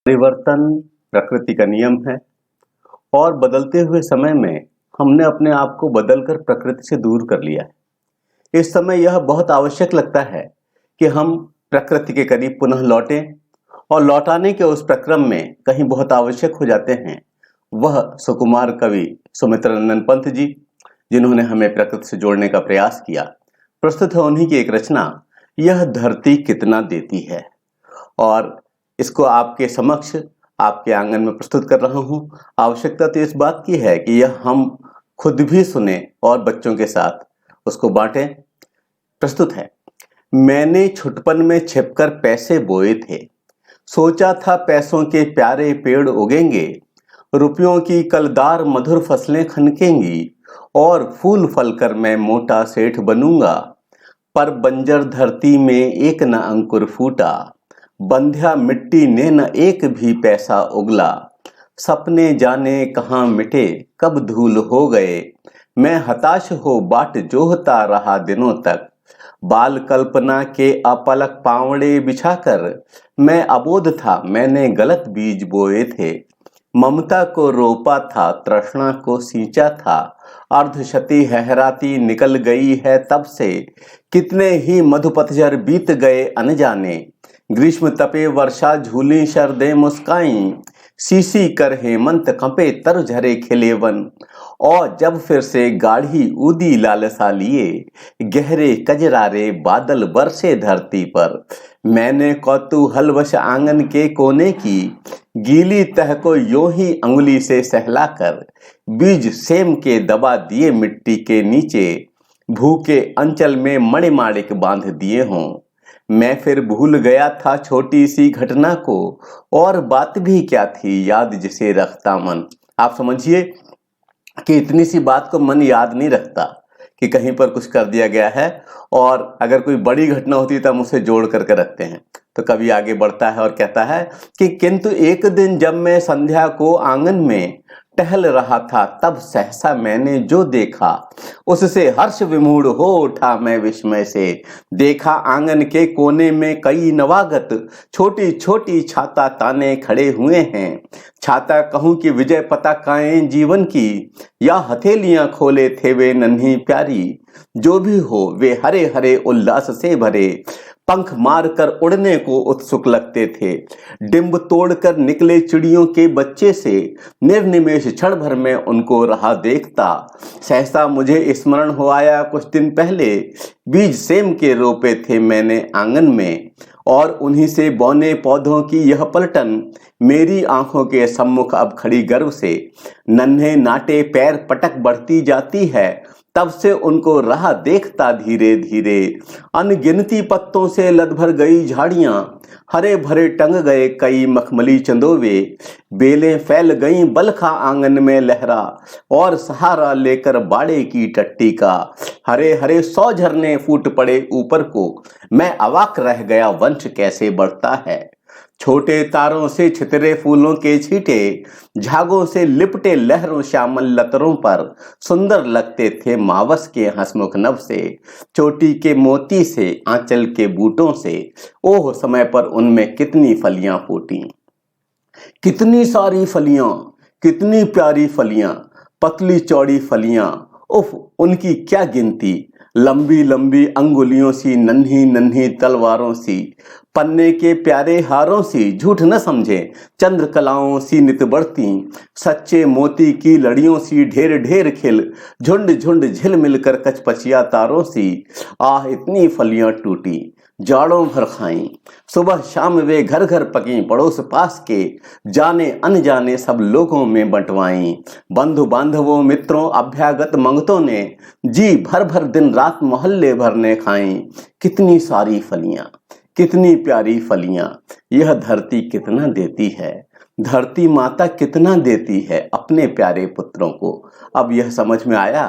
परिवर्तन प्रकृति का नियम है और बदलते हुए समय में हमने अपने आप को बदलकर प्रकृति से दूर कर लिया है। इस समय यह बहुत आवश्यक लगता है कि हम प्रकृति के करीब पुनः लौटें और लौटाने के उस प्रक्रम में कहीं बहुत आवश्यक हो जाते हैं वह सुकुमार कवि सुमित्रानंद पंत जी, जिन्होंने हमें प्रकृति से जोड़ने का प्रयास किया। प्रस्तुत है उन्हीं की एक रचना, यह धरती कितना देती है, और इसको आपके समक्ष आपके आंगन में प्रस्तुत कर रहा हूं। आवश्यकता तो इस बात की है कि यह हम खुद भी सुने और बच्चों के साथ उसको बांटें। प्रस्तुत है। मैंने छुटपन में छिपकर पैसे बोए थे, सोचा था पैसों के प्यारे पेड़ उगेंगे, रुपयों की कलदार मधुर फसलें खनकेंगी और फूल फल कर मैं मोटा सेठ बनूंगा। पर बंजर धरती में एक न अंकुर फूटा, बंध्या मिट्टी ने न एक भी पैसा उगला। सपने जाने कहाँ मिटे, कब धूल हो गए, मैं हताश हो बाट जोहता रहा दिनों तक। बाल कल्पना के अपलक पावड़े बिछाकर मैं अबोध था, मैंने गलत बीज बोए थे। ममता को रोपा था, तृष्णा को सींचा था, अर्धशती हहराती निकल गई है तब से। कितने ही मधुपतझर बीत गए अनजाने, ग्रीष्म तपे वर्षा झूली शरदें मुस्काई, सीसी कर हेमंत कंपे तर झरे खिले वन। और जब फिर से गाढ़ी उदी लालसा लिए, गहरे कजरारे बादल बरसे धरती पर। मैंने कौतूहलवश आंगन के कोने की गीली तह को यूं ही अंगुली से सहलाकर बीज सेम के दबा दिए मिट्टी के नीचे। भूखे अंचल में मणिमाणिक बांध दिए हों। मैं फिर भूल गया था छोटी सी घटना को, और बात भी क्या थी याद जिसे रखता मन। आप समझिए कि इतनी सी बात को मन याद नहीं रखता कि कहीं पर कुछ कर दिया गया है, और अगर कोई बड़ी घटना होती है तो हम उसे जोड़ करके रखते हैं। तो कवि आगे बढ़ता है और कहता है कि किंतु एक दिन जब मैं संध्या को आंगन में टहल रहा था, तब सहसा मैंने जो देखा उससे हर्ष विमूढ़ हो उठा मैं विस्मय से। देखा आंगन के कोने में कई नवागत छोटी छोटी छाता ताने खड़े हुए हैं। छाता कहूं कि विजय पताकाएं जीवन की, या हथेलियां खोले थे वे नन्ही प्यारी। जो भी हो वे हरे हरे उल्लास से भरे, पंख मारकर उड़ने को उत्सुक लगते थे। डिंब तोड़कर निकले चिड़ियों के बच्चे से निर्निमेष क्षण भर में उनको रहा देखता। सहसा मुझे स्मरण हो आया कुछ दिन पहले बीज सेम के रोपे थे मैंने आंगन में, और उन्हीं से बौने पौधों की यह पलटन मेरी आंखों के सम्मुख अब खड़ी गर्व से। नन्हे नाटे पैर पटक बढ़ती जाती है, तब से उनको राह देखता धीरे धीरे। अनगिनती पत्तों से लद भर गई झाड़ियां, हरे भरे टंग गए कई मखमली चंदोवे। बेलें फैल गई बलखा आंगन में लहरा, और सहारा लेकर बाड़े की टट्टी का। हरे हरे 100 झरने फूट पड़े ऊपर को, मैं अवाक रह गया वंश कैसे बढ़ता है। छोटे तारों से छितरे फूलों के छींटे, झागों से लिपटे लहरों श्यामल लतरों पर सुंदर लगते थे मावस के हंसमुख नभ से। चोटी के मोती से आंचल के बूटों से, ओह समय पर उनमें कितनी फलियां फूटी। कितनी सारी फलियां, कितनी प्यारी फलियां, पतली चौड़ी फलियां, उफ उनकी क्या गिनती। लंबी लंबी अंगुलियों सी, नन्ही नन्ही तलवारों सी, पन्ने के प्यारे हारों सी, झूठ न समझे चंद्रकलाओं सी नित बढ़ती। सच्चे मोती की लड़ियों सी ढेर ढेर खिल, झुंड झुंड झिल मिलकर कचपचिया तारों सी। आह इतनी फलियां टूटी, जाड़ों भर खाई, सुबह शाम वे घर घर पकी, पड़ोस पास के जाने अनजाने सब लोगों में बंटवाई। बंधु बांधवों मित्रों अभ्यागत मंगतों ने जी भर भर दिन रात मोहल्ले भर ने खाई। कितनी सारी फलियां, कितनी प्यारी फलियां, यह धरती कितना देती है। धरती माता कितना देती है अपने प्यारे पुत्रों को। अब यह समझ में आया,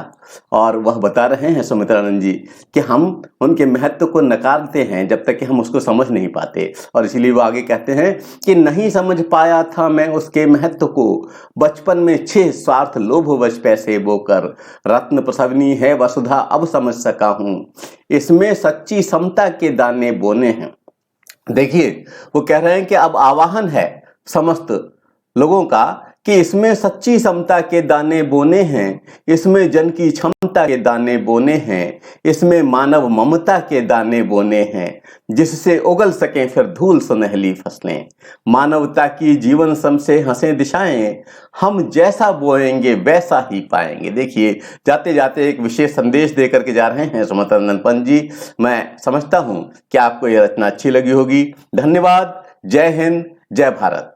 और वह बता रहे हैं सुमित्रानंद जी कि हम उनके महत्व को नकारते हैं जब तक कि हम उसको समझ नहीं पाते, और इसीलिए वो आगे कहते हैं कि नहीं समझ पाया था मैं उसके महत्व को, बचपन में 6 स्वार्थ लोभवश पैसे बोकर। रत्न प्रसवनी है वसुधा अब समझ सका हूं, इसमें सच्ची समता के दाने बोने हैं। देखिए वो कह रहे हैं कि अब आवाहन है समस्त लोगों का कि इसमें सच्ची समता के दाने बोने हैं, इसमें जन की क्षमता के दाने बोने हैं, इसमें मानव ममता के दाने बोने हैं, जिससे उगल सके फिर धूल सुनहली फसलें। मानवता की जीवन सम से हंसे दिशाएं, हम जैसा बोएंगे वैसा ही पाएंगे। देखिए, जाते जाते एक विशेष संदेश देकर के जा रहे हैं सुमित रंजन पंत जी। मैं समझता हूं कि आपको यह रचना अच्छी लगी होगी। धन्यवाद। जय हिंद, जय भारत।